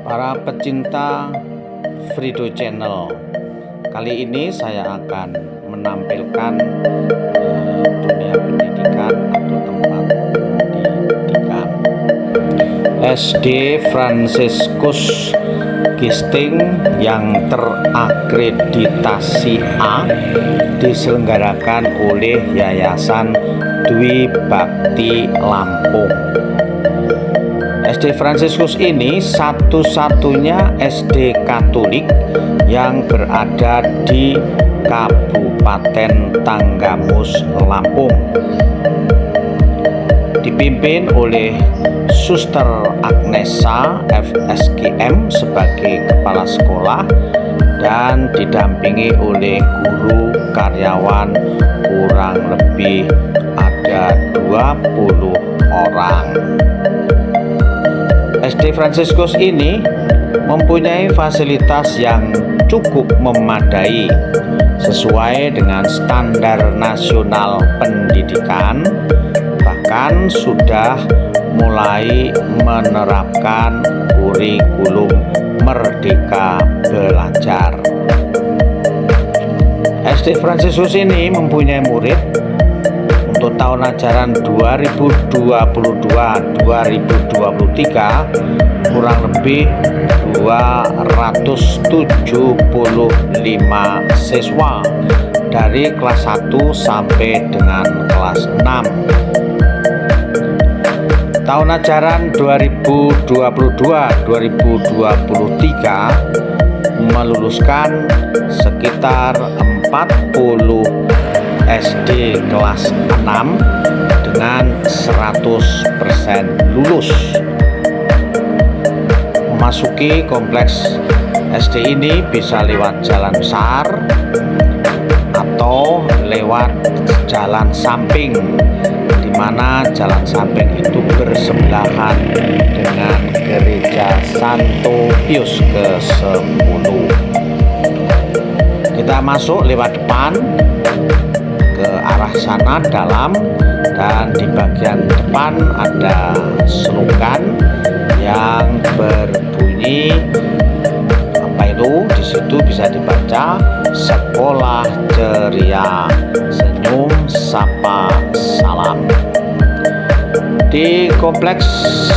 Para pecinta Frido Channel, kali ini saya akan menampilkan dunia pendidikan atau tempat pendidikan SD Fransiskus Gisting yang terakreditasi A, diselenggarakan oleh Yayasan Dwi Bakti Lampung. SD Fransiskus ini satu-satunya SD Katolik yang berada di Kabupaten Tanggamus, Lampung. Dipimpin oleh Suster Agnesa FSGM sebagai kepala sekolah dan didampingi oleh guru karyawan kurang lebih ada 20 orang. SD Fransiskus ini mempunyai fasilitas yang cukup memadai sesuai dengan standar nasional pendidikan, bahkan sudah mulai menerapkan kurikulum Merdeka Belajar. SD Fransiskus ini mempunyai murid untuk tahun ajaran 2022-2023 kurang lebih 275 siswa dari kelas 1 sampai dengan kelas 6. Tahun ajaran 2022-2023 meluluskan sekitar 40 SD kelas 6 dengan 100% lulus. Memasuki kompleks SD ini bisa lewat jalan besar atau lewat jalan samping, di mana jalan samping itu bersebelahan dengan Gereja Santo Pius ke-10. Kita masuk lewat depan ke arah sana dalam, dan di bagian depan ada slogan yang berbunyi di situ bisa dibaca sekolah ceria, senyum, sapa, salam. Di kompleks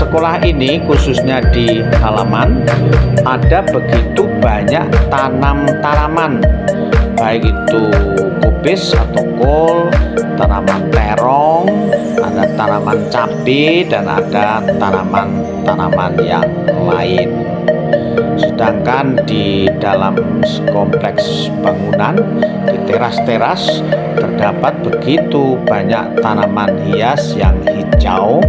sekolah ini, khususnya di halaman, ada begitu banyak tanaman, baik itu kubis atau kol, tanaman terong, ada tanaman cabai, dan ada tanaman-tanaman yang lain. Sedangkan di dalam kompleks bangunan, di teras-teras, terdapat begitu banyak tanaman hias yang hijau,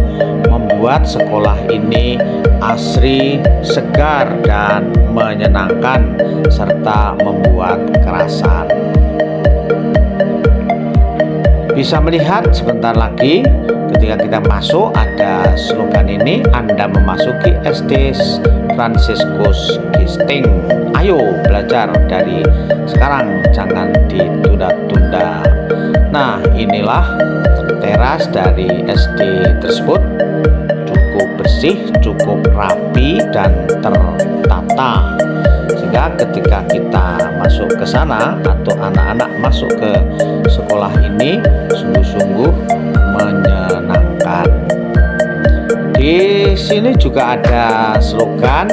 membuat sekolah ini asri, segar, dan menyenangkan, serta membuat kerasan. Bisa melihat sebentar lagi ketika kita masuk ada slogan ini, Anda memasuki SD Fransiskus Gisting. Ayo belajar dari sekarang, jangan ditunda-tunda. Nah, inilah teras dari SD tersebut, cukup bersih, cukup rapi, dan tertata. Sehingga ketika kita masuk ke sana atau anak-anak masuk ke sekolah ini sungguh-sungguh menyenangkan. Di sini juga ada slogan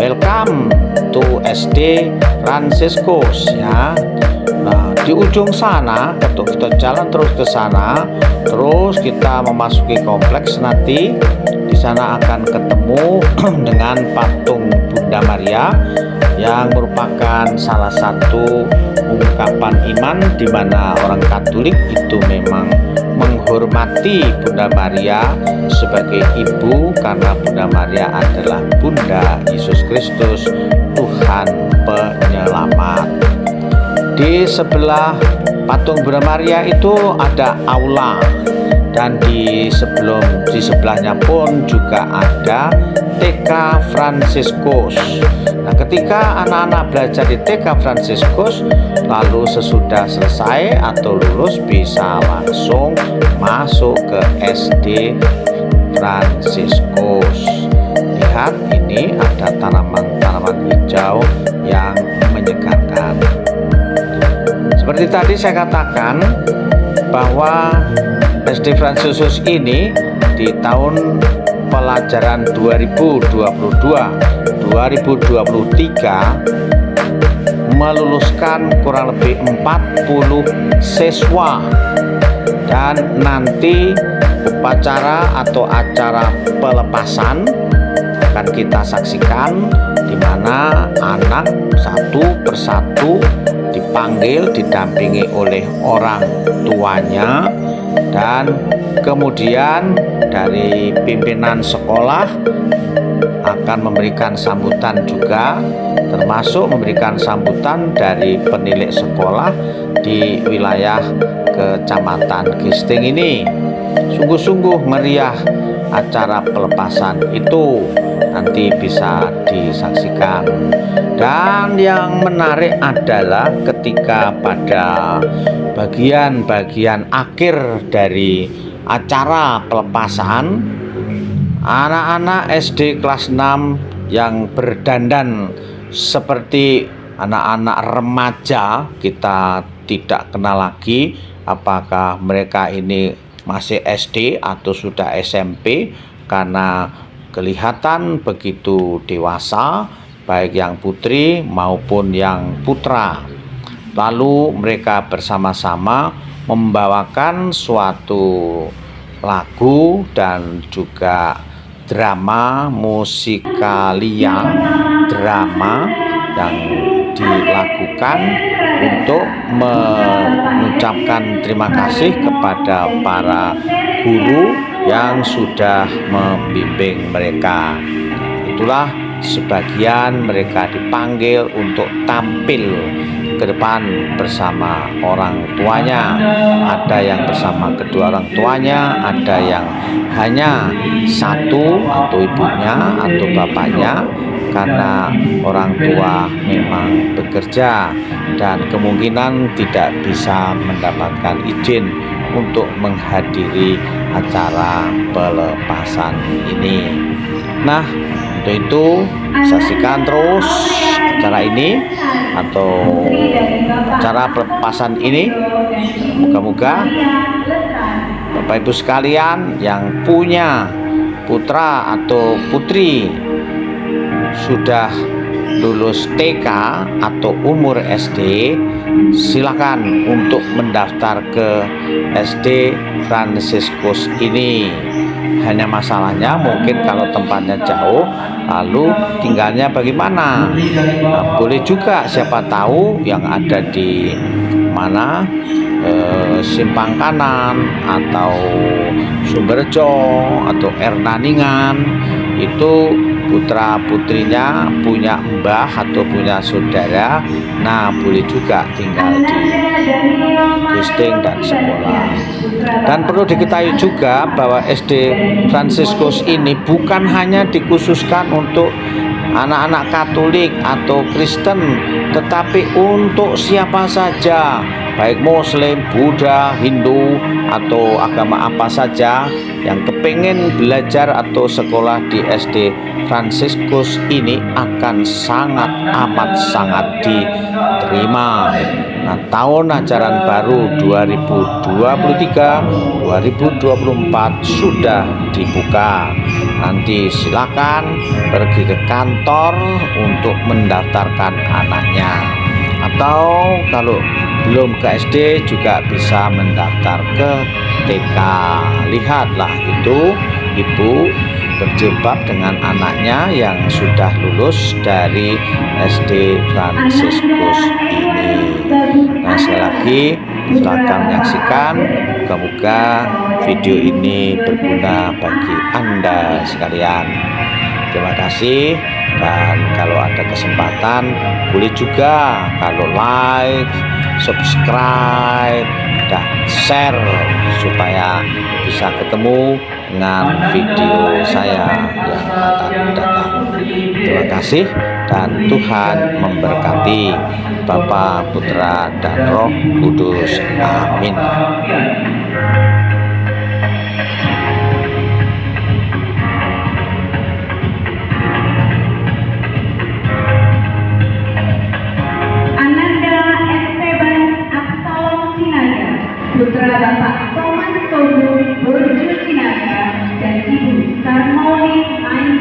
Welcome to SD Fransiskus, ya. Nah, di ujung sana, atau kita jalan terus ke sana, terus kita memasuki kompleks, nanti di sana akan ketemu dengan patung Bunda Maria yang merupakan salah satu ungkapan iman di mana orang Katolik itu memang menghormati Bunda Maria sebagai ibu, karena Bunda Maria adalah Bunda Yesus Kristus, Tuhan Penyelamat. Di sebelah patung Bunda Maria itu ada aula, dan di sebelahnya pun juga ada TK Fransiskus. Nah, ketika anak-anak belajar di TK Fransiskus, lalu sesudah selesai atau lulus bisa langsung masuk ke SD Fransiskus. hijau yang menyegarkan. Seperti tadi saya katakan bahwa SD Fransiskus ini di tahun pelajaran 2022-2023 meluluskan kurang lebih 40 siswa, dan nanti upacara atau acara pelepasan akan kita saksikan, di mana anak satu persatu dipanggil didampingi oleh orang tuanya, dan kemudian dari pimpinan sekolah akan memberikan sambutan juga, termasuk memberikan sambutan dari penilik sekolah di wilayah Kecamatan Gisting ini. Sungguh-sungguh meriah acara pelepasan itu, nanti bisa disaksikan. Dan yang menarik adalah ketika pada bagian-bagian akhir dari acara pelepasan, anak-anak SD kelas 6 yang berdandan seperti anak-anak remaja, kita tidak kenal lagi apakah mereka ini masih SD atau sudah SMP, karena kelihatan begitu dewasa, baik yang putri maupun yang putra. Lalu mereka bersama-sama membawakan suatu lagu dan juga drama musikalia, drama yang dilakukan untuk mengucapkan terima kasih kepada para guru yang sudah membimbing mereka. Itulah sebagian mereka dipanggil untuk tampil ke depan bersama orang tuanya. Ada yang bersama kedua orang tuanya, ada yang hanya satu, atau ibunya atau bapaknya, karena orang tua memang bekerja dan kemungkinan tidak bisa mendapatkan izin untuk menghadiri acara pelepasan ini. Nah, untuk itu saksikan terus acara ini atau acara pelepasan ini. Moga-moga Bapak Ibu sekalian yang punya putra atau putri sudah lulus TK atau umur SD, silakan untuk mendaftar ke SD Fransiskus ini. Hanya masalahnya mungkin kalau tempatnya jauh, lalu tinggalnya bagaimana? Nah, boleh juga, siapa tahu yang ada di mana, Simpang Kanan atau Sumberjo atau Ernaningan, itu putra putrinya punya mbah atau punya saudara. Nah, boleh juga tinggal di Gisting dan sekolah. Dan perlu diketahui juga bahwa SD Fransiskus ini bukan hanya dikhususkan untuk anak-anak Katolik atau Kristen, tetapi untuk siapa saja, baik Muslim, Buddha, Hindu, atau agama apa saja yang kepengen belajar atau sekolah di SD Fransiskus ini akan sangat amat sangat diterima. Nah, tahun ajaran baru 2023-2024 sudah dibuka. Nanti silakan pergi ke kantor untuk mendaftarkan anaknya. Atau kalau belum ke SD juga bisa mendaftar ke TK. Lihatlah itu ibu berjilbab dengan anaknya yang sudah lulus dari SD Fransiskus ini. Nah, sekali lagi silakan menyaksikan. Moga-moga video ini berguna bagi Anda sekalian. Terima kasih, dan kalau ada kesempatan boleh juga kalau like, subscribe, dan share supaya bisa ketemu dengan video saya yang akan datang. Terima kasih dan Tuhan memberkati. Bapa, Putra, dan Roh Kudus. Amin.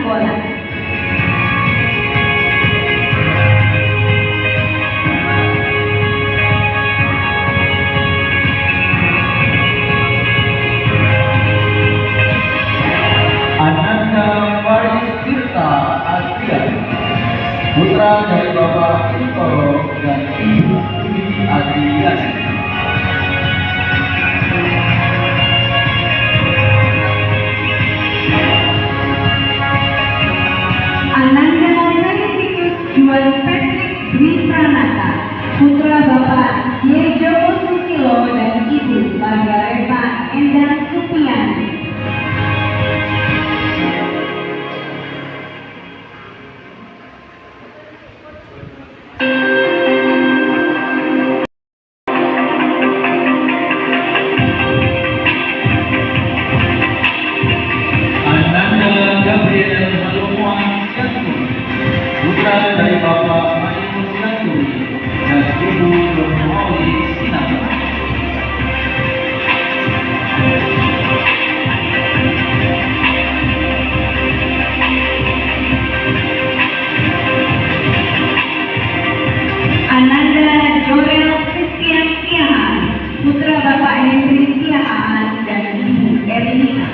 bola. Ananda Faris Tirta Adrian, putra dari Bapak Intoro dan Ibu Dwi Adrian. Ananda Felicitus Juan Patrick Dwi Pranata, putra Bapak Yejo Susilo dan Ibu Margareta Endang Supiani. Ananda Gabriel Salomoan Sianturi, putra dari Bapak Mayu Sianturi dan Ibu Nurmoli Sinatra. Ananda Jorel Christian Siahaan, putra Bapak Henry Siahaan dan Ibu Erlina.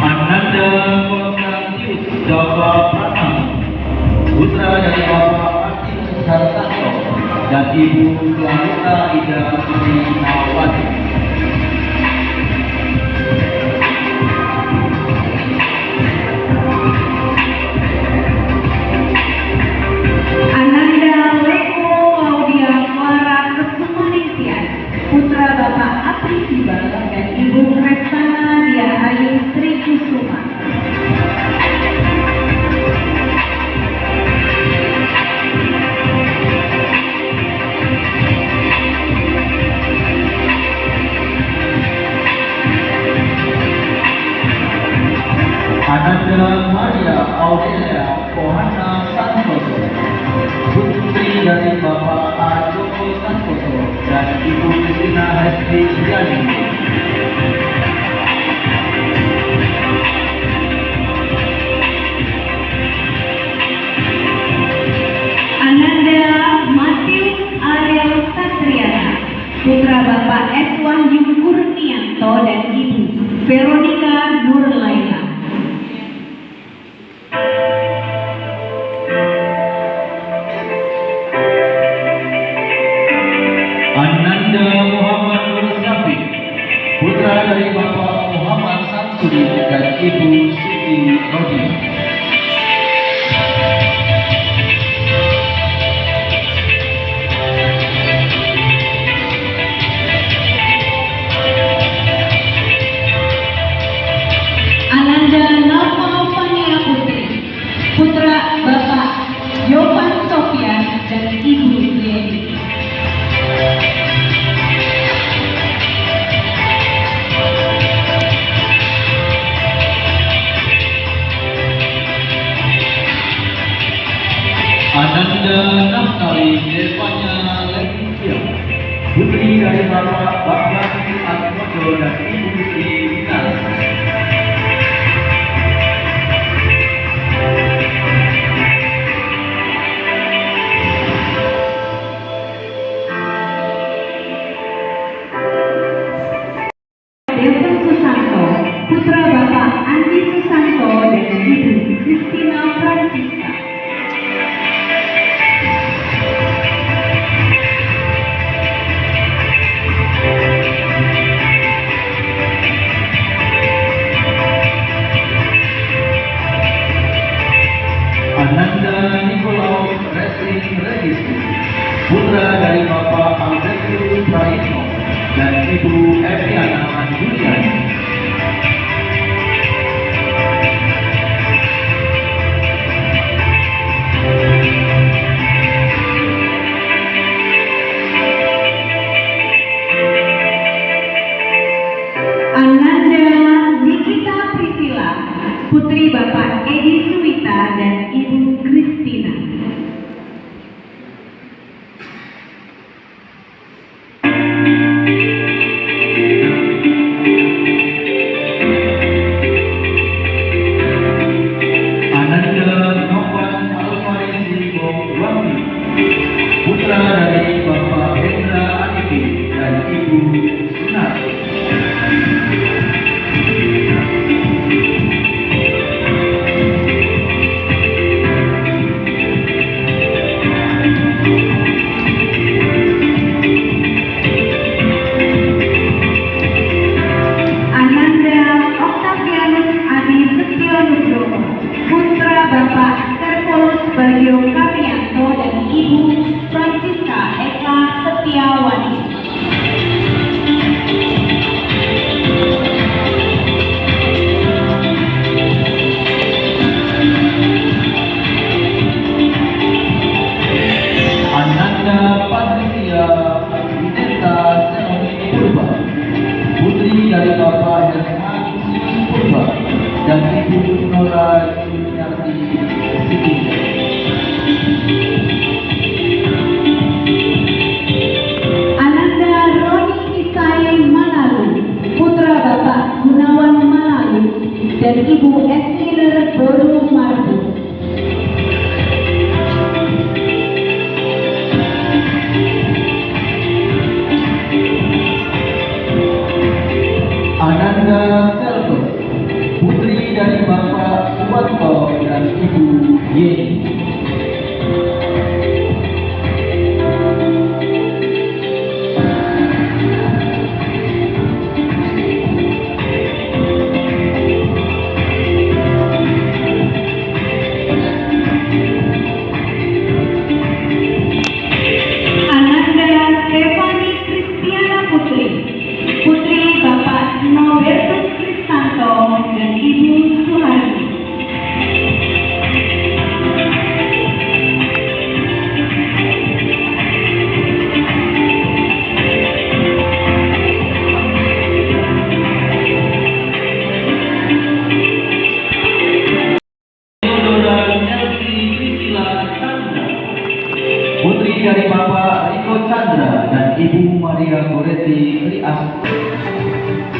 Ananda Konstantius Jawa Pratama, putra dari Bapak Martinus Hartanto dan Ibu Clarita Ida Nawati. Ananda Leko Claudia Clara Kesumaningtian, putra Bapak Apri Siba dan Ibu Krestana Diahayu Sri Kusuma. Ananda Maria Aurelia Kohana Santoso, putri dari Bapak Arjoko Santoso dan Ibu Kristina Hesti Sujani. Ananda Matius Ariel Satriana, putra Bapak S. Wahyu Kurnianto dan Ibu Veronica Nurlaila. Ananda Muhammad Nur Syafiq, putra dari Bapak Muhammad Samsuri dan Ibu Siti Rodia. Ananda Nova Fania Putri, putra Bapak Yovan Sofian dan Ibu Yeni. Ananda Naftali Devanya Leticia, putri dari Bapak Bakti Atmojo dan Ibu Sri Winas. Devon Susanto, putra Bapak Andi Susanto dan Ibu Kristina Francisca. Ananda Nikolaus Resling Registu, putra dari Bapak Albertus Praitno dan Ibu Eviana Juliani. Ananda Nikita Putri Bapak Edi Suwita dan Ibu Kristina. Ananda Novan Alfarisi Bongwami, putra dari Bapak Hendra Anifi dan Ibu Sunarti. Ananda Octavianus Adi Setio Nugroho, putra Bapak Servolus Bagio Karyanto dan Ibu Francisca Eka Setiawati. Ananda Patricia Wineta Senoni Purba, putri dari Bapak Herman Sius Purba dan Ibu Nora Juniarti Siti. Ananda Roni Isai Malalu, putra Bapak Gunawan Malalu dan Ibu Estiler Boru Mardu. Ananda Selves, putri dari Bapak Suwanto dan Ibu Yeni. Ananda Stefani Kristiana Putri, putri Bapak Nobertus Kristanto dan Ibu Suhardi. Theodora Nelsi Priscilla Chandra, putri dari Bapak Riko Chandra dan Ibu Maria Goretti Rias.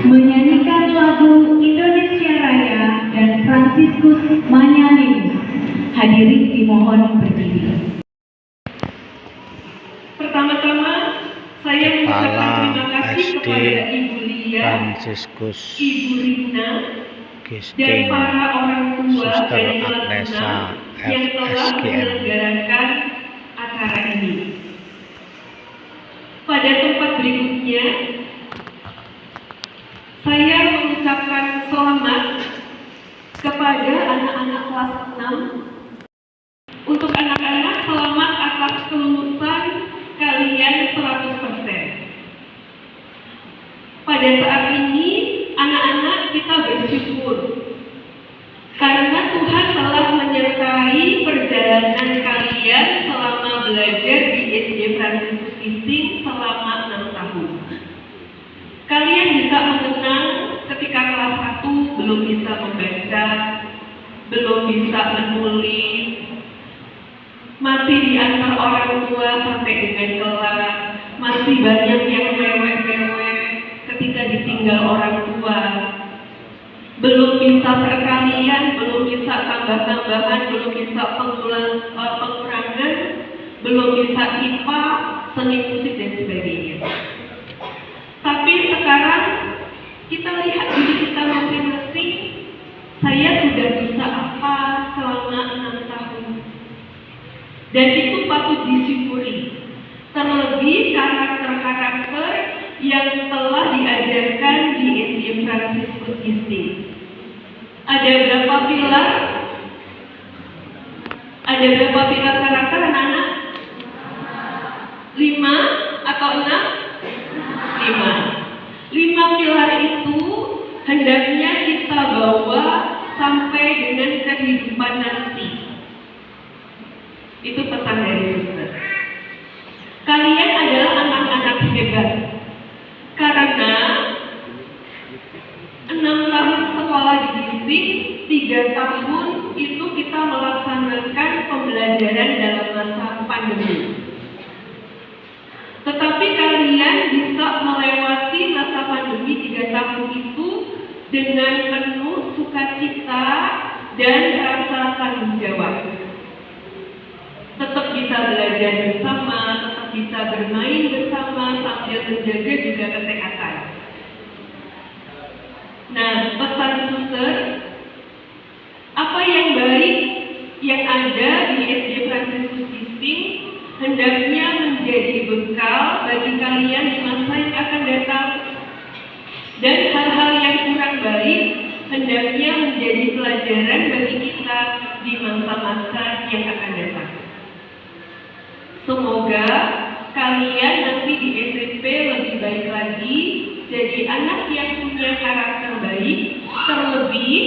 Menyanyikan lagu Indonesia Raya dan Fransiskus Manyaninus. Hadirin dimohon berdiri. Pertama-tama, saya mengucapkan Kepala terima kasih SD kepada Ibu Lia, Fransiskus Ibu Rina, dan Gisting para orang tua Suster dari kelas Agnesa 6 yang telah FSGM. menyelenggarakan acara ini. Pada tempat berikutnya, saya mengucapkan selamat kepada anak-anak kelas 6. Untuk anak-anak, selamat atas kelulusan kalian 100%. Pada saat ini, anak-anak kita bersyukur karena Tuhan telah menyertai perjalanan kalian selama belajar di SD Fransiskus Gisting selama 6 tahun. Kalian bisa mengenang ketika kelas 1 belum bisa membaca, belum bisa menulis, masih diantar orang tua sampai dengan kelas, masih banyak yang mewek-mewek ketika ditinggal orang tua, belum bisa perkalian, belum bisa tambah-tambahan, belum bisa pengurangan, belum bisa IPA, seni musik dan sebagainya. Tapi sekarang kita lihat diri kita masing-masing, saya sudah bisa apa selama 6 tahun. Dan itu patut disyukuri. Terlebih karakter-karakter yang telah diajarkan di SD Fransiskus Gisting. Ada berapa pilar? Ada berapa pilar karakter anak-anak? 5 atau 6? 5 pilar itu hendaknya kita bawa sampai dengan kehidupan nanti. Itu pesan dari suster. Kalian adalah anak-anak hebat. Karena 6 tahun sekolah di Gisting 3 tahun itu kita melaksanakan pembelajaran dalam masa pandemi. Tetapi kalian bisa melewati masa pandemi 3 tahun itu dengan penuh sukacita dan rasa tanggung jawab. Tetap bisa belajar bersama, tetap bisa bermain bersama sambil menjaga juga kesehatan. Nah, pesan suster, apa yang baik yang ada di SD Fransiskus Gisting hendaknya menjadi bekal bagi kalian di masa yang akan datang. Dan hal-hal yang kurang baik hendaknya menjadi pelajaran bagi kita di masa-masa yang akan datang. Semoga kalian nanti di SMP lebih baik lagi, jadi anak yang punya karakter baik, terlebih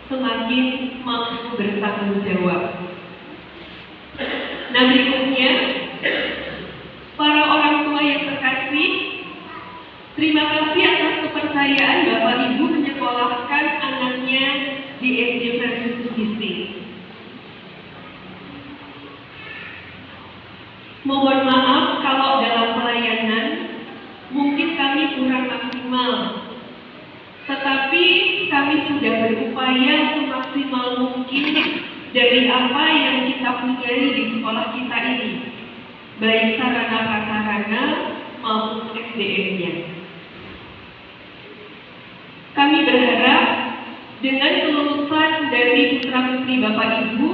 semakin mampu bertanggung jawab. Nah, berikutnya, para orang tua yang terkasih, terima kasih atas kepercayaan Bapak Ibu menyekolahkan anaknya di SD Fransiskus Gisting. Mohon maaf kalau dalam pelayanan mungkin kami kurang maksimal, tetapi kami sudah berupaya semaksimal mungkin dari apa yang kita punyai di sekolah kita ini, baik sarana prasarana maupun SDM-nya. Kami berharap dengan kelulusan dari putra-putri Bapak Ibu,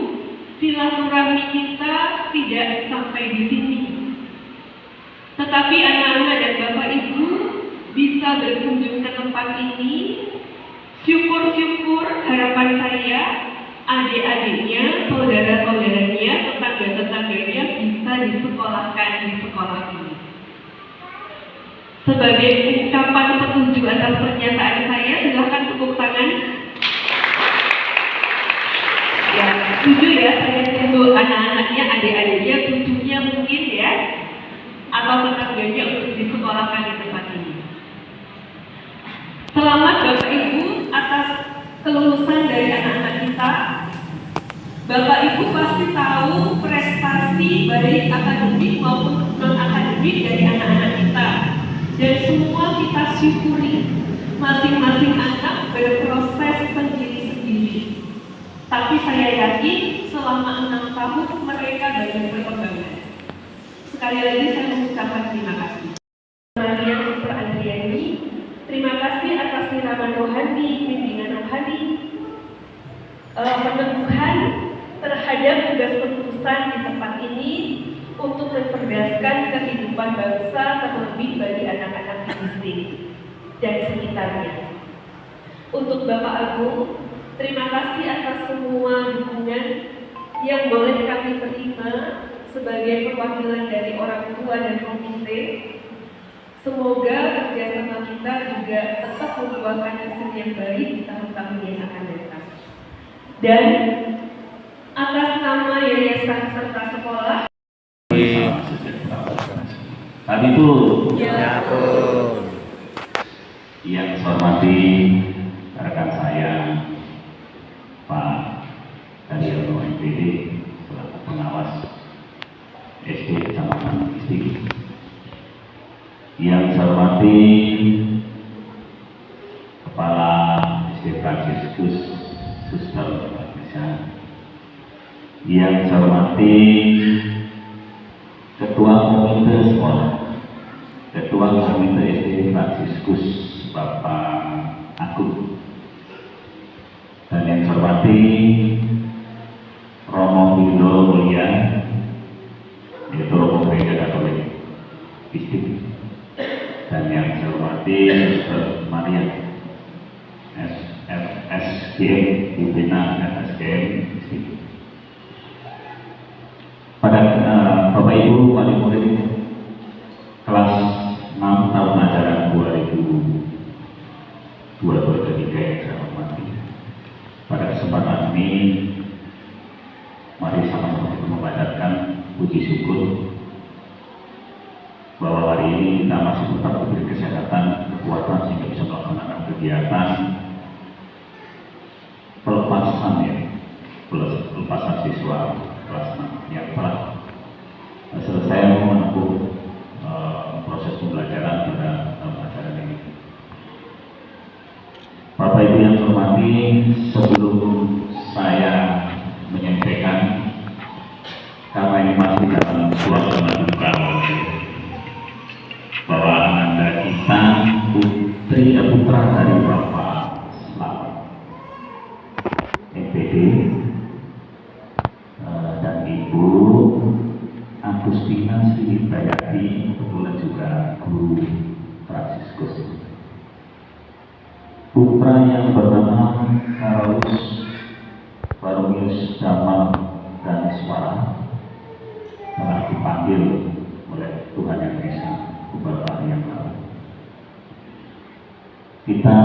silaturahmi kita tidak sampai di sini. Tetapi anak-anak dan Bapak Ibu bisa berkunjung ke tempat ini. Syukur-syukur harapan saya, adik-adiknya, saudara-saudaranya, tetangga-tetangganya bisa disekolahkan di sekolah ini. Sebagai ungkapan setuju atas pernyataan saya, silahkan tepuk tangan. Ya, setuju ya, saya tunggu anak-anaknya, adik-adiknya, cucunya mungkin ya, atau tetangganya untuk disekolahkan di tempat ini. Selamat Bapak Ibu atas kelulusan dari anak-anak kita. Bapak Ibu pasti tahu prestasi baik akademik maupun non-akademik dari anak-anak kita. Dan semua kita syukuri, masing-masing anak berproses sendiri-sendiri. Tapi saya yakin selama 6 tahun mereka banyak berkembang. Sekali lagi saya mengucapkan terima kasih. Maria Suster Andriani, terima kasih atas siraman rohani, bimbingan rohani, peneguhan terhadap tugas pengurusan di tempat ini untuk mencerdaskan kehidupan bangsa, terlebih bagi anak-anak di Gisting dan sekitarnya. Untuk Bapak Agung, terima kasih atas semua dukungan yang boleh kami terima sebagai perwakilan dari orang tua dan komite. Semoga kerjasama kita juga tetap membuahkan hasil yang baik di tahun-tahun yang akan datang. Dan atas nama Yayasan serta Sekolah, Kami Bu, Ya pun. yang saya hormati rekan saya Pak Daryono MPD selaku pengawas SD Kecamatan Gisting. Yang saya hormati Kepala SD Fransiskus Suster Indonesia. Yang saya hormati Ketua Komite Sekolah, Ketua Komite SD Fransiskus Bapak Agung, dan yang saya hormati Romo Windo Mulia, yaitu Romo Gereja Katolik Gisting, dan yang saya hormati Suster Maria SGM, pimpinan SGM Gisting. Pada Bapak Ibu wali murid kelas 6 tahun ajaran 2022-2023 yang saya hormati, pada kesempatan ini mari sama-sama kita membacakan puji syukur bahwa hari ini kita masih tetap diberi kesehatan, kekuatan sehingga bisa melaksanakan kegiatan pelepasan ya, pelepasan siswa kelas 6 yang telah selesai menempuh proses pembelajaran pada tahun ajaran ini. Bapak Ibu yang saya hormati, sebelum saya menyampaikan, karena ini masih dalam suasana duka bahwa ananda kita putra dari Bapak Slamet MPD dan Ibu Agustina Sri Hidayati, kebetulan juga guru Fransiskus. Putra yang bernama Karolus Baromius Damal Daniswara telah dipanggil oleh Tuhan Yang Esa beberapa hari yang lalu. Kita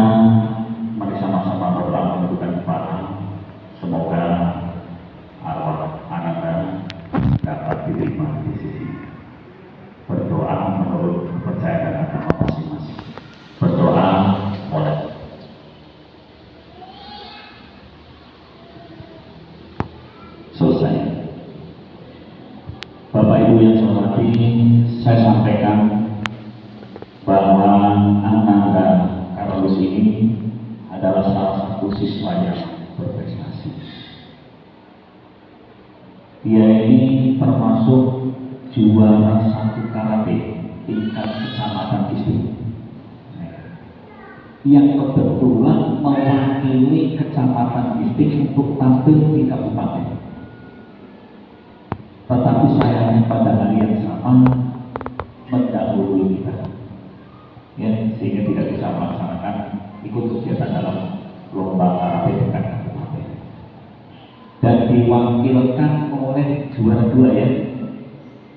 mari sama-sama berdoa menentukan Tuhan, semoga arwah ananda dapat diterima di sisi. Berdoa menurut kepercayaan agama masing-masing. Berdoa mulai. Selesai. Bapak Ibu yang saya hormati, saya sampaikan bahwa ananda Karolus ini adalah salah satu siswa yang berprestasi. Dia ini termasuk juara 1 karate tingkat kecamatan Kisdu, yang kebetulan mewakili kecamatan Kisdu untuk tampil di kabupaten. Tetapi sayangnya pada hari yang sama mendahului kita, ya, sehingga tidak bisa melaksanakan ikut kegiatan dalam lomba karate tingkat kabupaten. Dan diwakilkan oleh juara 2 ya.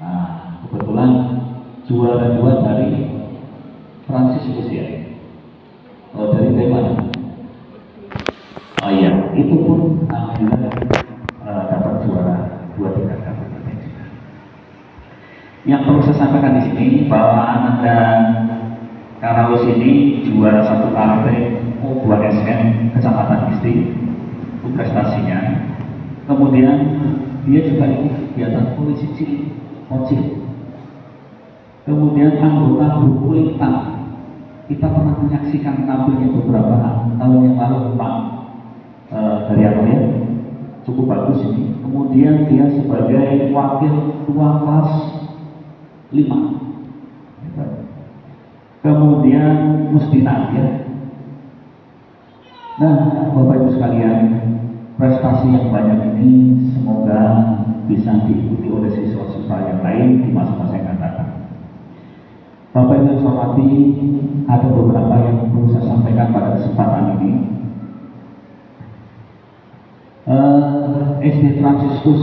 Nah, kebetulan juara 2 dari Fransiskus ya. Oh, dari Taiwan. Oh iya, itu pun alhamdulillah dapat juara 2 tingkat kabupaten. Yang perlu saya sampaikan di sini bahwa ananda Karolus ini juara 1 karate U2SM Kecamatan Kisti, itu prestasinya. Kemudian dia juga ikut kegiatan polisi cilik, Pocil. Kemudian anggota Buku Lintang, kita pernah menyaksikan tampilnya beberapa tahun yang lalu, Pak dari apa ya, cukup bagus ini. Kemudian dia sebagai wakil ketua kelas 5. Kemudian Mustina ya. Nah, Bapak Ibu sekalian, prestasi yang banyak ini semoga bisa diikuti oleh siswa-siswa yang lain di masa-masa yang akan datang. Bapak Ibu yang saya hormati, ada beberapa yang perlu saya sampaikan pada kesempatan ini. SD Fransiskus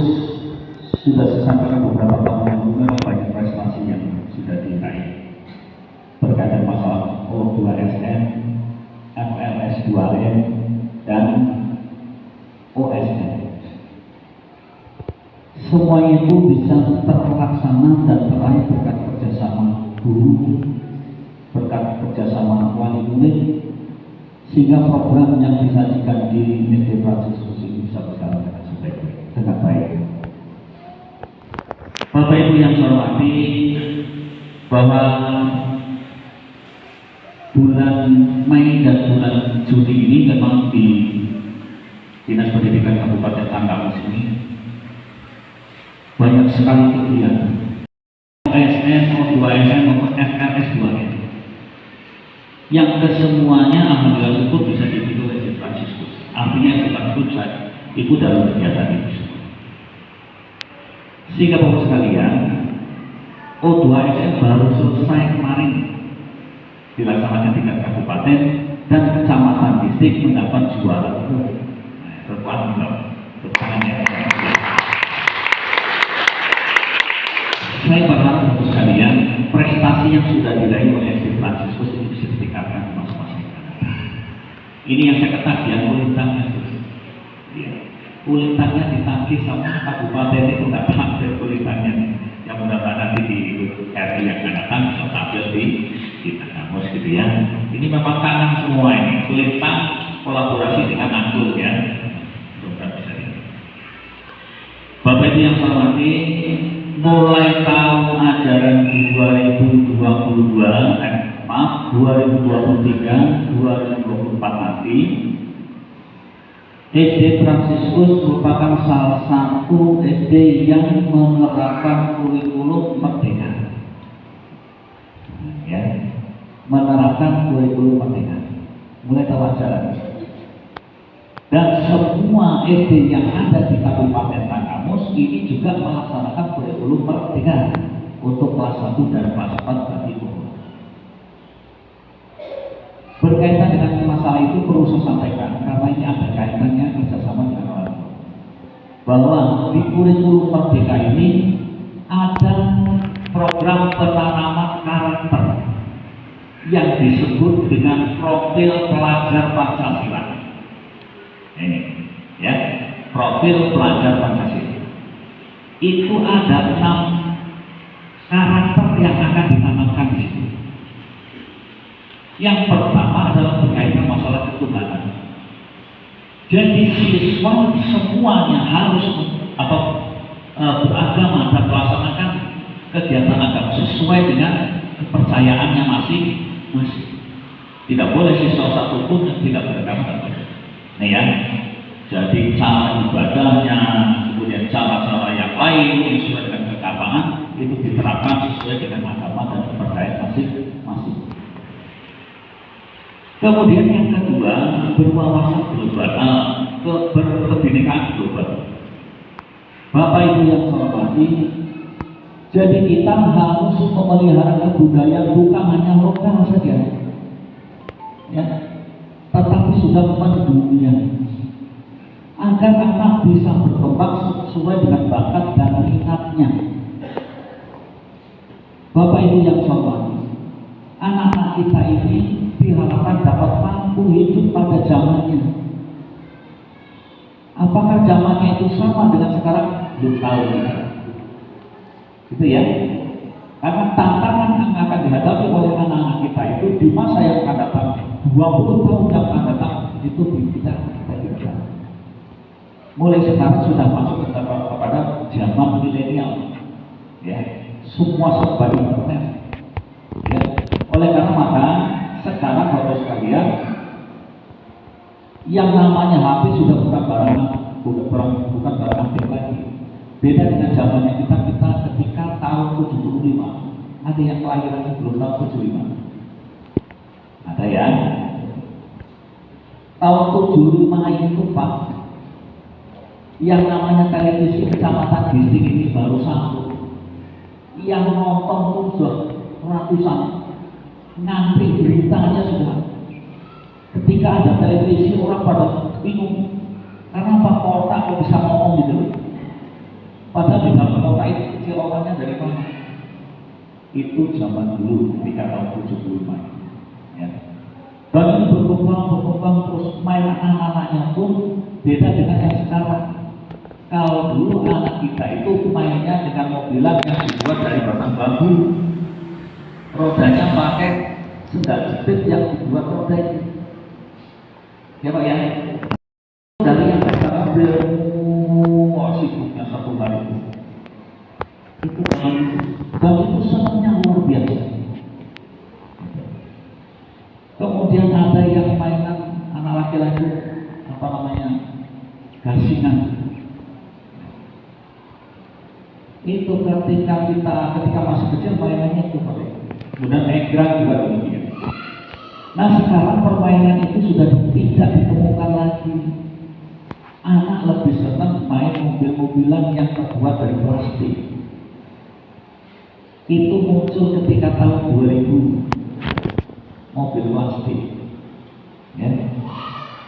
sudah saya sampaikan beberapa tahun lalu, memang banyak prestasi yang sudah diraih berkaitan masalah O2SM, FLS2M, dan OSN. Semua itu bisa terlaksana dan teraih berkat kerjasama guru, berkat kerjasama wali murid, sehingga program yang disajikan di SD Fransiskus ini bisa berjalan dengan baik. Bapak Ibu yang saya hormati, bahwa bulan Mei dan bulan Juni ini memang di Dinas Pendidikan Kabupaten Tanggamus ini banyak sekali kegiatan OSN, O2SM maupun FLS2M yang kesemuanya alhamdulillah itu bisa diikuti oleh Fransiskus. Artinya Fransiskus ikut dalam kegiatan itu semua. Sehingga Bapak sekalian, O2SM baru selesai kemarin dilaksanakan tingkat kabupaten dan kecamatan distrik mendapat juara. Saya berharap untuk sekalian, prestasi yang sudah diraih oleh SD Fransiskus ini bisa ditingkatkan di masa-masa yang akan datang. Ini yang saya ketahui, yang ulintangnya ya. Ulintangnya ditangkis sama kabupaten itu nggak tampil ulintangnya. Yang mudah-mudahan nanti di RI yang akan datang bisa tampil di Tanggamus gitu ya. Ini memang tangan semua ini. Ulintang kolaborasi dengan Angkul ya. Bapak Ibu yang saya hormati, mulai tahun ajaran 2023 nanti, SD Fransiskus merupakan salah satu SD yang menerapkan kurikulum merdeka. Ya, menerapkan kurikulum merdeka. Mulai tahun ajaran. Dan semua SD yang ada di Kabupaten Tanggamus ini juga melaksanakan kurikulum merdeka untuk kelas 1 dan kelas 4 bagi umum. Berkaitan dengan masalah itu perlu saya sampaikan karena ini ada kaitannya kerjasama dengan orang tua, bahwa di kurikulum merdeka ini ada program penanaman karakter yang disebut dengan profil pelajar Pancasila. Ini ya, profil pelajar Pancasila. Itu ada 6 karakter yang akan ditanamkan di situ. Yang pertama adalah berkaitan masalah ketuhanan. Jadi siswa semuanya harus beragama dan melaksanakan kegiatan agama sesuai dengan kepercayaannya masing-masing. Tidak boleh siswa satu pun yang tidak beragama. Nah ya, jadi cara ibadahnya, kemudian cara-cara yang lain yang sesuai dengan keagamaan itu diterapkan sesuai dengan agama dan kepercayaan masing-masing. Kemudian yang kedua, berwawasan global, berkebinekaan global. Bapak Ibu yang saya hormati, jadi kita harus memelihara kebudayaan bukan hanya lokal saja, ya, tetapi sudah mendunia, agar anak bisa berkembang sesuai dengan bakat dan minatnya. Bapak Ibu yang saya hormati, anak-anak kita ini diharapkan dapat mampu hidup pada zamannya. Apakah zamannya itu sama dengan sekarang? Belum tahu. Gitu ya. Karena tantangan yang akan dihadapi oleh anak-anak kita itu di masa yang akan datang, 20 tahun yang akan datang itu kita tidak. Mulai sekarang sudah masuk kepada zaman milenial. Ya, semua serba internet. Ya. Oleh karena maka sekarang Bapak sekalian, yang namanya HP sudah bukan barang antik lagi. Beda dengan zamannya kita ketika tahun 75. Ada yang kelahiran sebelum tahun 75. Ada ya. Tahun 75 itu Pak, yang namanya televisi Kecamatan Gisting ini baru satu. Yang nonton pun sudah ratusan. Ngantri beritanya sudah. Ketika ada televisi orang pada bingung karena Pak kota kok bisa ngomong gitu. Padahal di dalam kota itu kecil orangnya dari mana? Itu zaman dulu ketika tahun 75. Ya. Dan ini berkembang terus, mainan anak-anaknya pun beda dengan yang sekarang. Kalau dulu anak kita itu mainnya dengan mobilan yang dibuat dari batang bambu. Rodanya pakai sendal jepit yang dibuat roda itu. Ya Pak ya. Dari yang kita ambil, sibuknya satu hari itu dan itu senangnya luar biasa. Kemudian ada yang mainan anak laki-laki gasingan. Itu ketika masih kecil mainannya itu Pak. Kemudian egrang juga demikian. Nah sekarang permainan itu sudah tidak ditemukan lagi. Anak lebih senang main mobil-mobilan yang terbuat dari plastik. Itu muncul ketika tahun 2000, mobil plastik. Ya.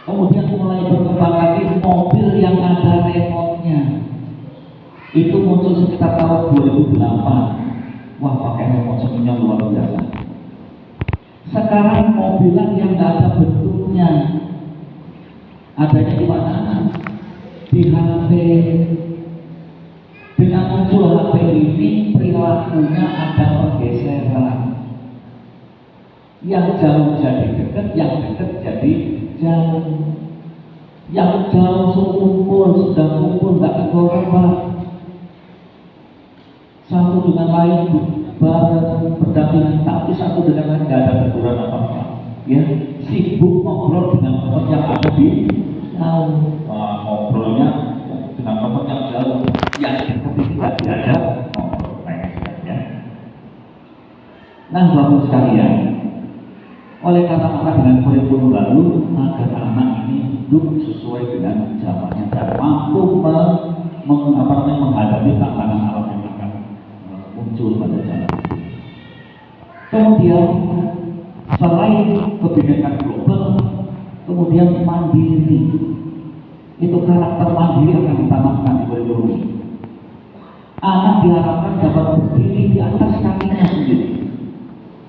Kemudian mulai berkembang lagi mobil yang ada remote-nya. Itu muncul sekitar tahun 2008. Wah, pakai remote semuanya luar biasa. Sekarang mobilan yang tidak ada bentuknya, adanya di mana? Di HP. Dengan muncul HP ini, perilakunya ada pergeseran. Yang jauh jadi dekat, yang dekat jadi jauh. Yang jauh sudah kumpul, nggak ketemu Pak. satu dengan lain berdampingan, tapi satu dengan lain nggak ada benturan apa-apa. Ya, sibuk ngobrol dengan teman yang ada di jauh, ngobrolnya dengan teman yang jauh, yang seperti tidak diajak ngobrol ya. Nah, bapak sekalian, oleh karena maka dengan kurikulum baru, agar anak ini hidup sesuai dengan zamannya dan mampu menghadapi tantangan alam yang akan muncul pada zaman. Kemudian selain kebinekaan global, kemudian mandiri. Itu karakter mandiri akan ditanamkan di kurikulum ini. Anak diharapkan dapat berdiri di atas kakinya sendiri,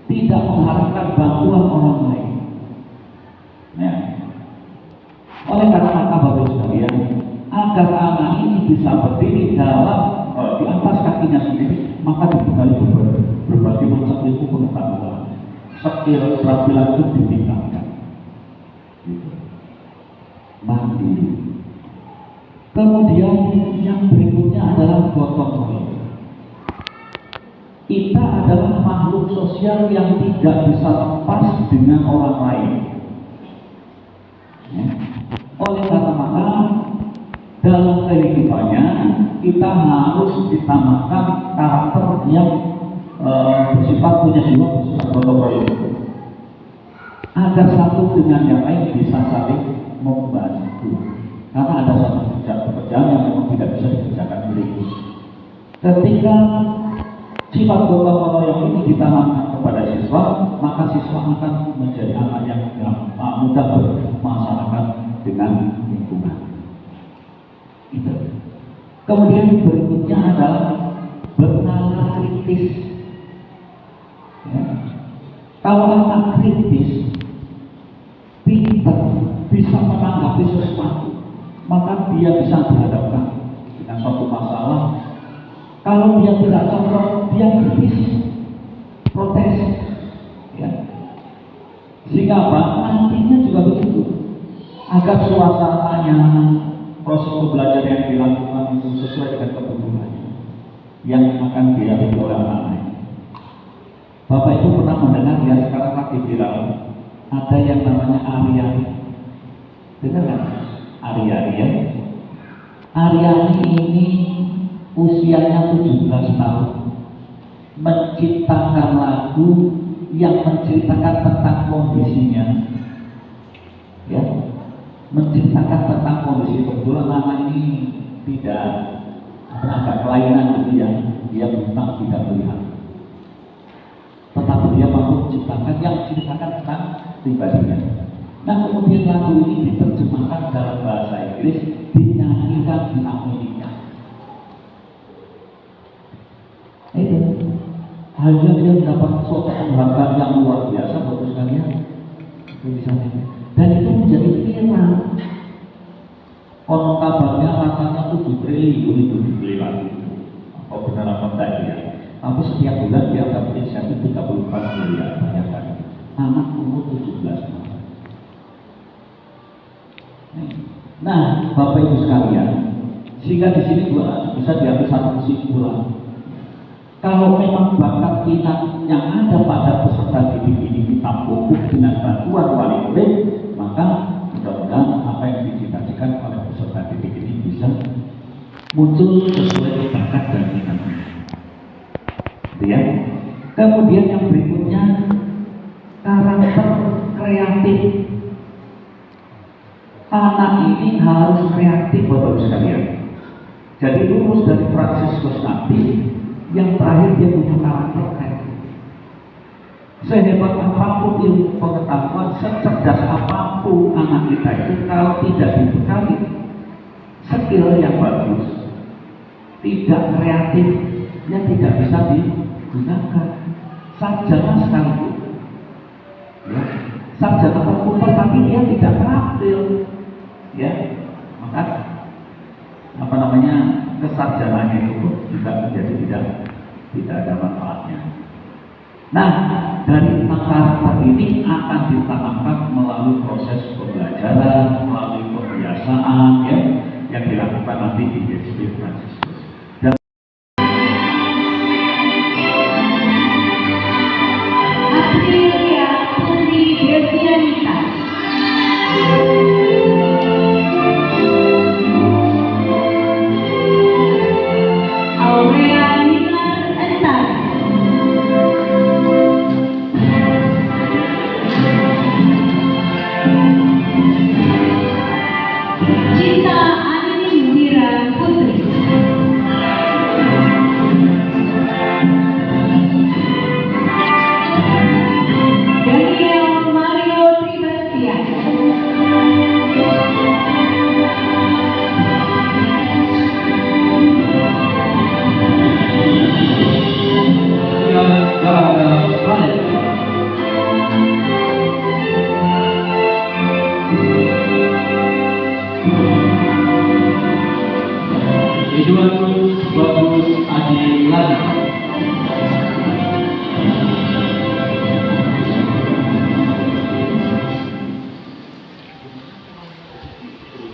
tidak mengharapkan bantuan orang lain. Nah, oleh karena maka bapak sekalian, agar anak ini bisa berdiri di atas kakinya sendiri, maka dibekali berbagai macam ilmu pengetahuan, skill keterampilan itu ditingkatkan. Mandiri. Kemudian yang berikutnya adalah gotong royong. Kita adalah makhluk sosial yang tidak bisa lepas dengan orang lain. Ya. Oleh karena maka dalam kehidupannya kita harus ditambahkan karakter yang bersifat punya jiwa bersifat gotong royong, agar satu dengan yang lain bisa saling membantu. Karena ada satu pekerjaan yang memang tidak bisa dikerjakan sendiri. Ketika sifat gotong royong ini ditanamkan kepada siswa, maka siswa akan menjadi anak yang mudah bermasyarakat dengan lingkungan. Itu. Kemudian berikutnya adalah bernalar kritis. Ya. Kalau anak kritis, pintar, bisa menanggapi sesuatu, maka dia bisa dihadapkan dengan suatu masalah. Kalau dia tidak cocok, dia kritis, protes, ya. Sehingga apa? Nantinya juga begitu. Agar suasananya, proses pembelajaran yang dilakukan itu sesuai dengan kebutuhannya yang akan dihadapi oleh anak-anak. Bapak itu pernah mendengar ya, sekarang lagi viral, ada yang namanya Aryani. Dengar kan? Aryani ini usianya 17 tahun, menciptakan lagu yang menceritakan tentang kondisinya, ya, menciptakan tentang kondisi. Kebetulan anak ini tidak agak kelainan gitu ya, dia memang tidak melihat, tetapi dia mampu menciptakan yang menceritakan tentang pribadinya. Nah, kemudian lagu ini diterjemahkan dalam bahasa Inggris, dinyanyikan di Amerika. Itu hanya dia mendapat suatu penghargaan yang luar biasa bagus sekalian. Dan itu menjadi viral. Konon kabarnya katanya 7 triliun itu dibeli lagu itu. Apa benar apa enggak ya? Tapi setiap bulan dia dapat insentif 34 miliar, bayangkan. Anak umur 17 tahun. Nah, Bapak Ibu sekalian, sehingga di sini juga bisa diambil satu kesimpulan. Kalau memang bakat minat yang ada pada peserta didik ini kita pupuk dengan bantuan wali murid, maka mudah-mudahan apa yang dicita-citakan oleh peserta didik ini bisa muncul sesuai bakat dan minatnya. Ya. Kemudian yang berikutnya, karakter kreatif. Anak ini harus kreatif, Bapak sekalian. Jadi lulus dari praksis nanti, yang terakhir dia punya karakter kreatif. Sehebat apapun ilmu pengetahuan, secerdas apapun anak kita itu, kalau tidak dibekali skill yang bagus, tidak kreatif, yang tidak bisa digunakan. Sarjana sekalipun, ya, sarjana komputer, tapi dia tidak terampil, ya, maka kesarjanaannya itu juga menjadi tidak ada manfaatnya. Nah, dari karakter ini akan ditanamkan melalui proses pembelajaran, melalui pembiasaan, ya, yang dilakukan nanti di SD Fransiskus. Eduardus Bagus Adi Lana.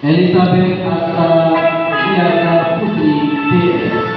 Elizabeth Asta Siasa Putri PS.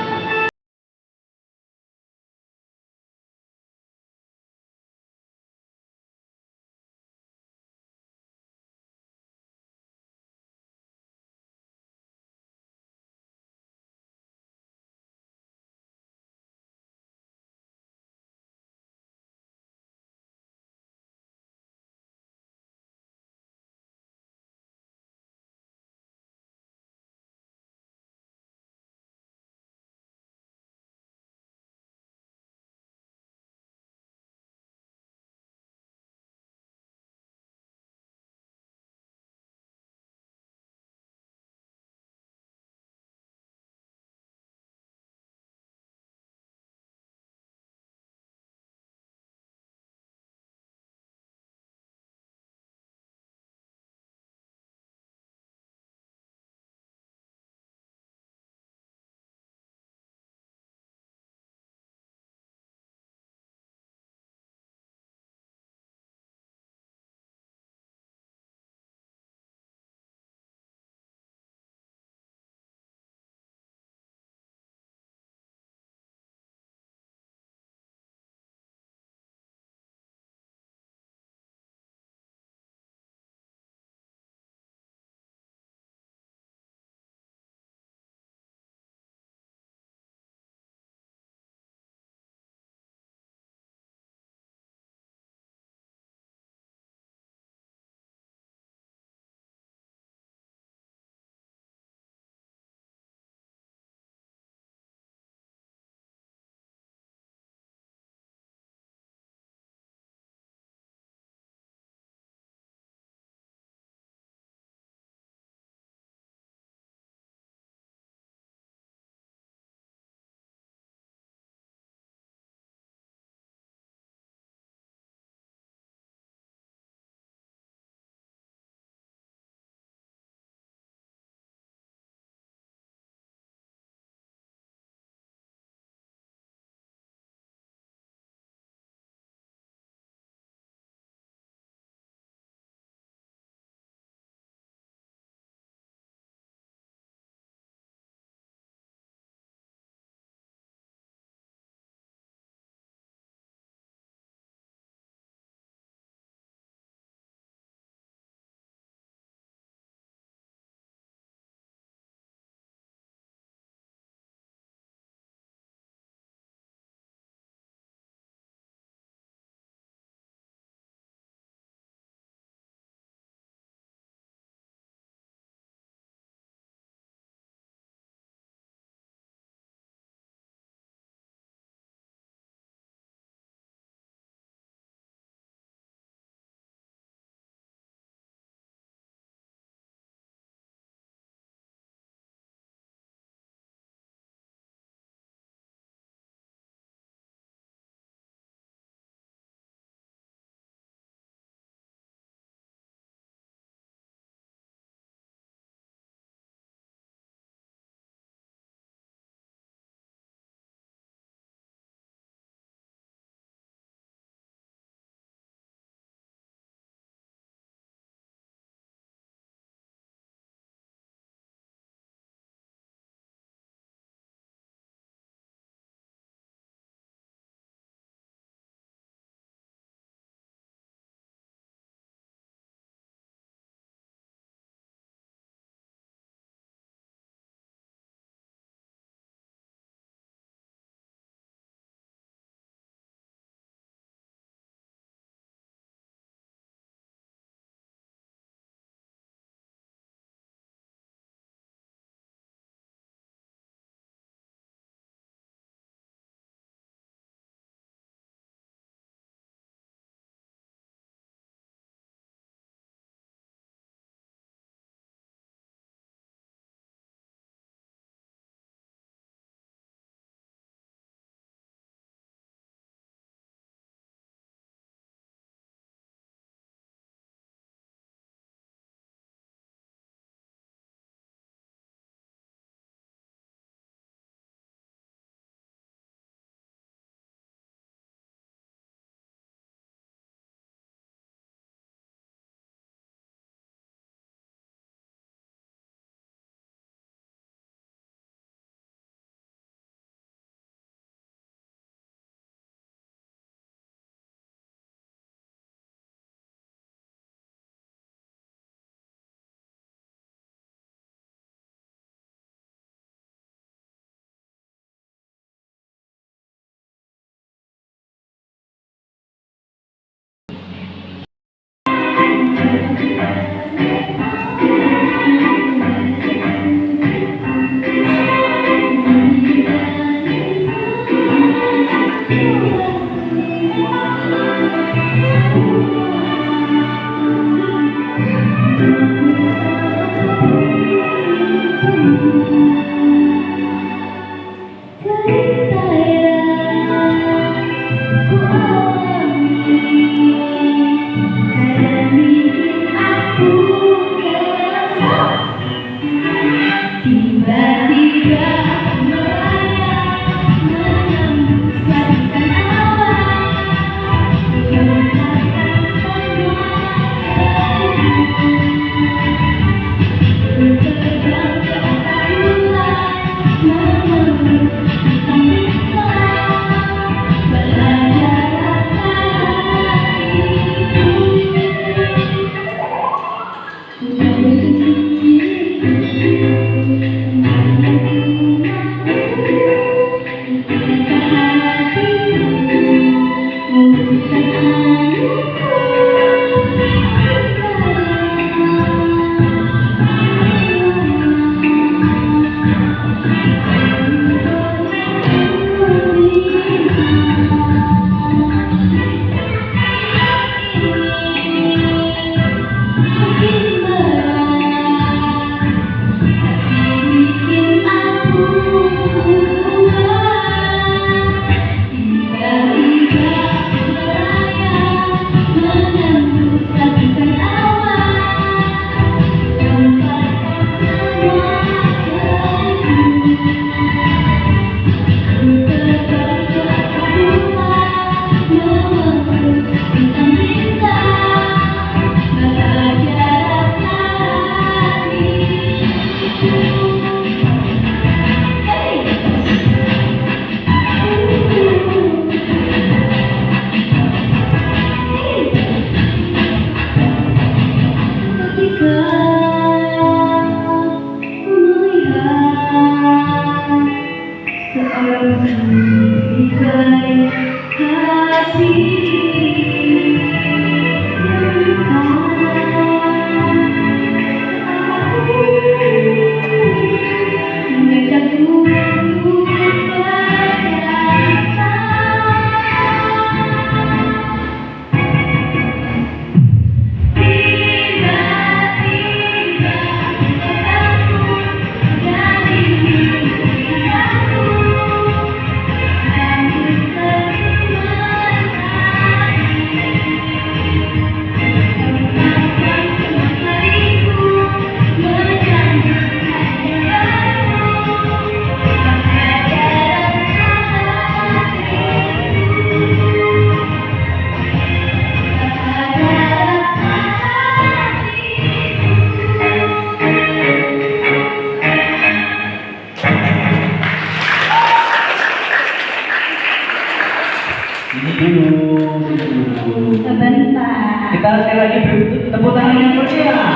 Sebentar. Kita sekali lagi beri tepuk tangan yang meriah.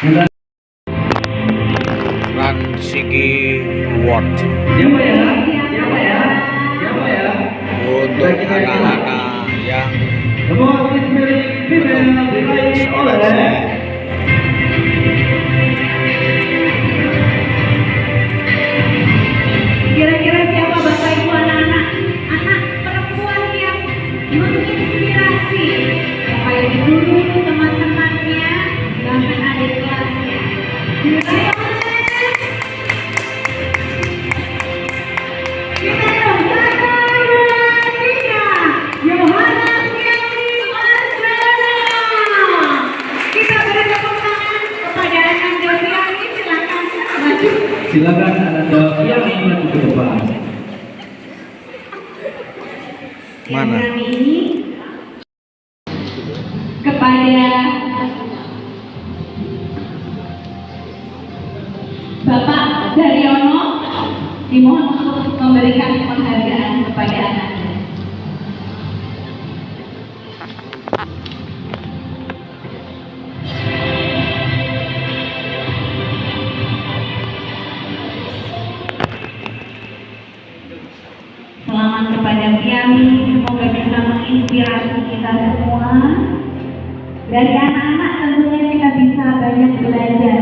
Bukan Ransigi Award siapa ya? Siapa ya? Siapa ya? untuk anak-anak yang The most inspiring female diraih oleh Kira-kira siapa Bapak Ibu anak-anak? Anak perempuan yang menginspirasi Bapak Ibu guru, teman-temannya, bahkan adik kelasnya. Diraih oleh kita dong, Saka Tika Yohana Fiatri Wardana. Kita beri tepuk tangan kepada anak Deviani, silakan maju. silakan Anda yang ingin maju ke depan. Mana? Yang ini kepada Bapak Daryono dimohon untuk memberikan penghargaan kepada anaknya. Selamat kepada Piami, semoga bisa menginspirasi kita semua. Dari anak-anak tentunya kita bisa banyak belajar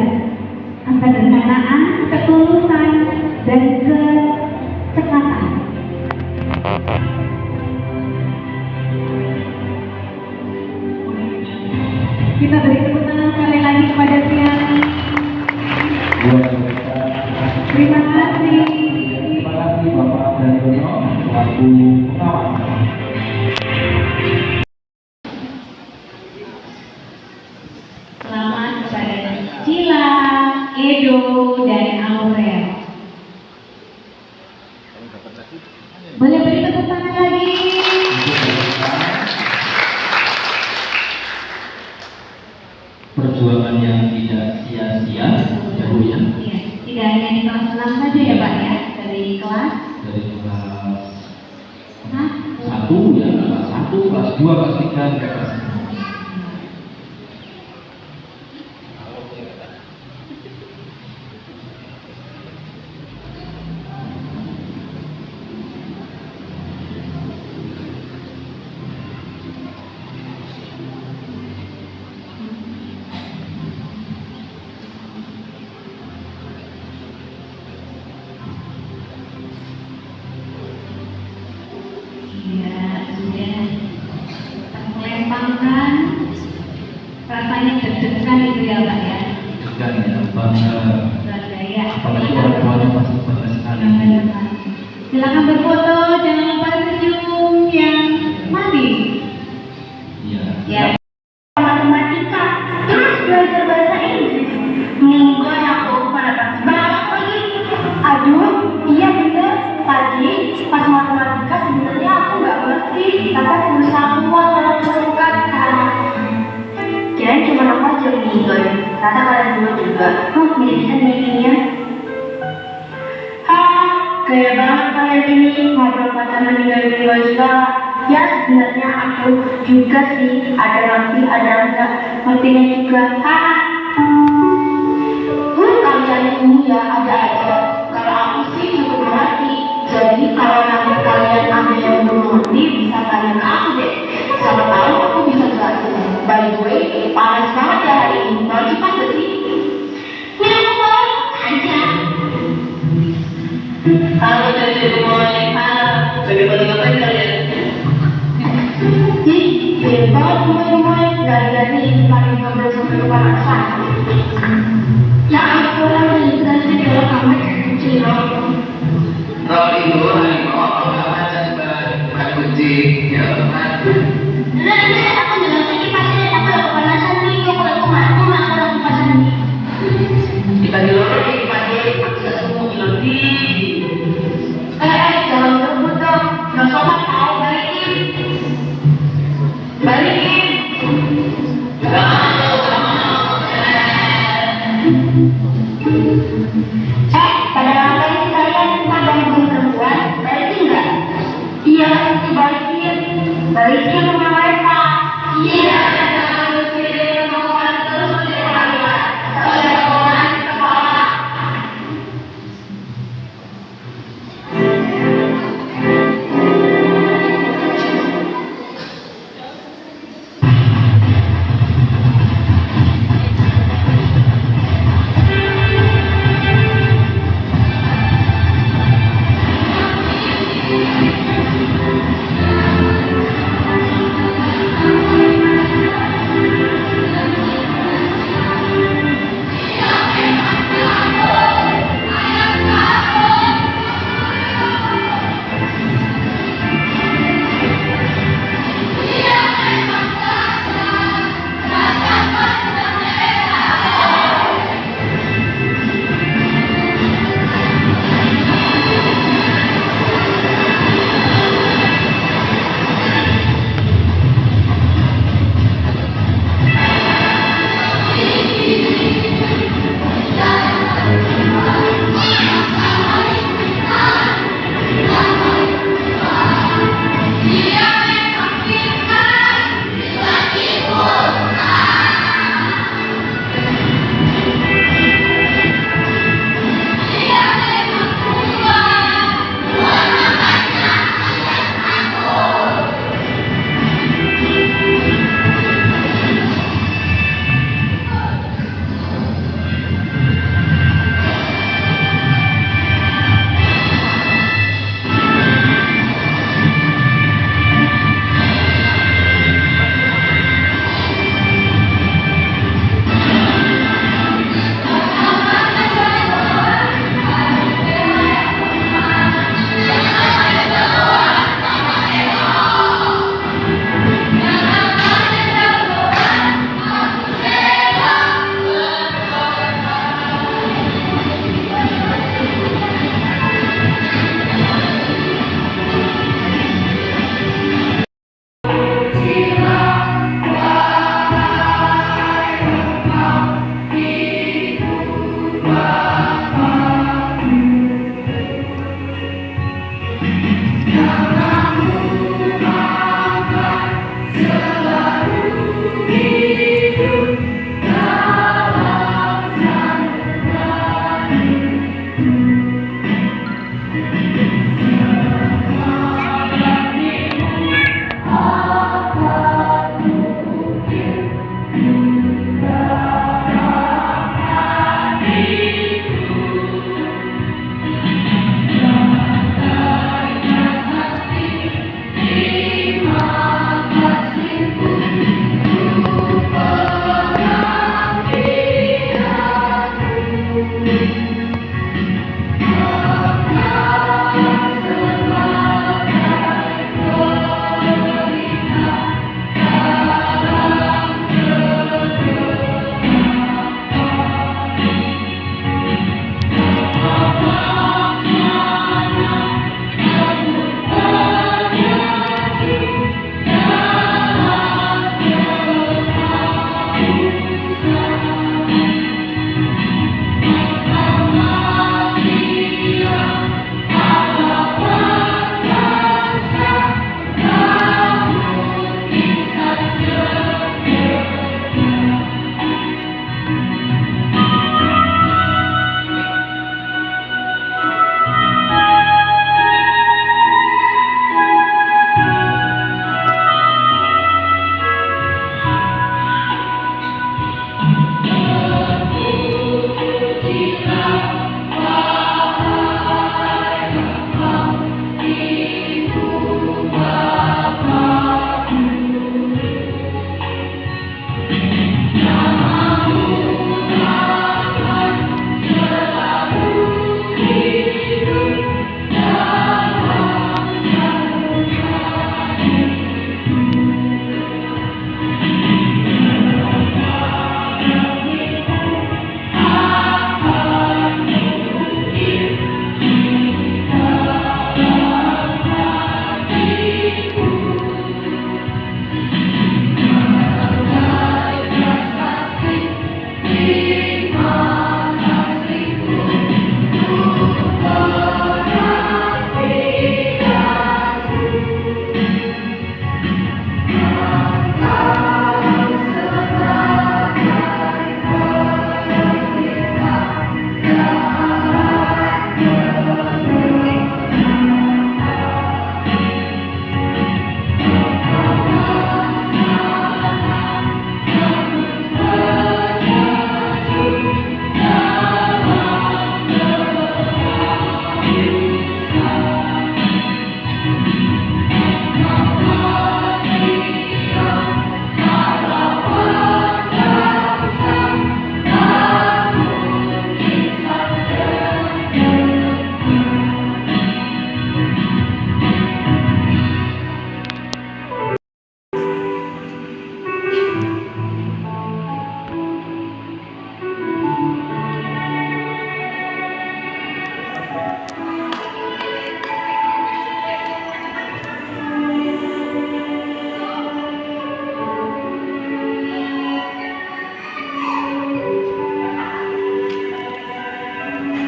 kesederhanaan, ketulusan, dan kecepatan. Kita beri tepuk tangan sekali lagi kepada Piami. Buat mereka, Terima kasih. terima kasih Bapak Daryono selaku pengawas. Selamat kepada Cila, Edo, dan Aurel. Iya, tidak hanya di kelas 6 saja ya Pak ya, dari kelas Dari kelas Hah? 1 ya, kelas 1, kelas 2, kelas 3, hingga kelas 5. Ya, sudah terlempangkan rasanya deg-degan itu ya Pak ya. Dan ya, bangga. Bangga ya. Apalagi orang tuanya pasti bangga sekali. Silakan berfoto, jangan lupa senyum yang manis. Iya. Ya. Matematika, terus belajar bahasa Inggris. Enggak, aku pada pas banget lagi. Aduh, iya bener. Tadi pas matematika sebenarnya aku nggak ngerti, tapi aku berusaha kuat dalam menentukan. Kirain cuma aku aja yang enjoy. Ternyata kalian dulu juga. Mirip-mirip mikirnya. Gaya banget kalian ini ngobrol pacaran tinggal segala. Ya sebenarnya aku juga sih ada ngerti ada enggak ngertinya juga. Kalian ini ya ada aja. Kalau aku sih cukup mengerti. Jadi kalau nanti kalian ada yang belum ngerti bisa tanya ke aku deh. Siapa tahu aku bisa jelasin. By the way, panas banget ya hari ini. Mau kipas gak sih? Ya mau aja. Halo dari mulai lagi pada ngapain kalian? Ih, beda banget mulai gak jadi paling ngobrol sampai kepanasan. Ya ampun, kita sih kalau kamu ciro. Kalau itu aku nggak baca bukan kucing ya kan. Nenek, aku jangan sakit pasti aku udah kepanasan nih. Aku udah kepanasan nih. Kita di luar nih pasti kita semua ngerti. Jangan berebut dong. Gak sopan tau, balikin. Balikin. Pada ngapain sih kalian? Entah gangguin perempuan, balikin nggak? Iya, pasti balikin. Balikin sama mereka. Iya. Balikin sama terus kepala. Kepala.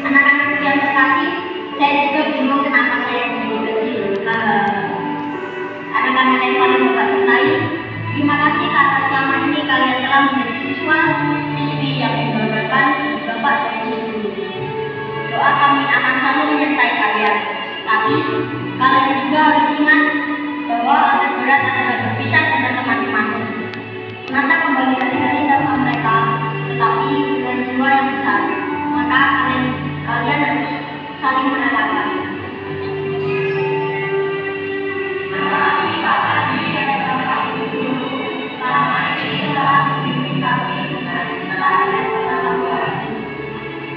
Anak-anak yang terkasih, saya juga bingung kenapa saya menjadi kecil. Anak-anak yang paling Bapak cintai, terima kasih karena selama ini kalian telah menjadi siswa siswi yang membanggakan Bapak dan Ibu. Doa kami akan selalu menyertai kalian. Tapi kalian juga harus ingat bahwa akan berat adalah berpisah dengan teman-teman. Menata kembali hari-hari tanpa mereka, tetapi dengan jiwa yang besar. Maka kalian harus saling menenangkan.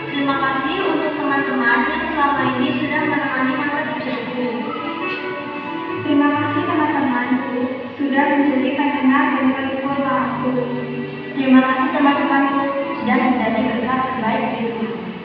Terima kasih untuk teman-teman yang selama ini sudah menemani masa kecilku. Terima kasih teman-temanku sudah menjadi pendengar dan pelipur aku. Terima kasih teman-temanku sudah menjadi berkat terbaik di rumah.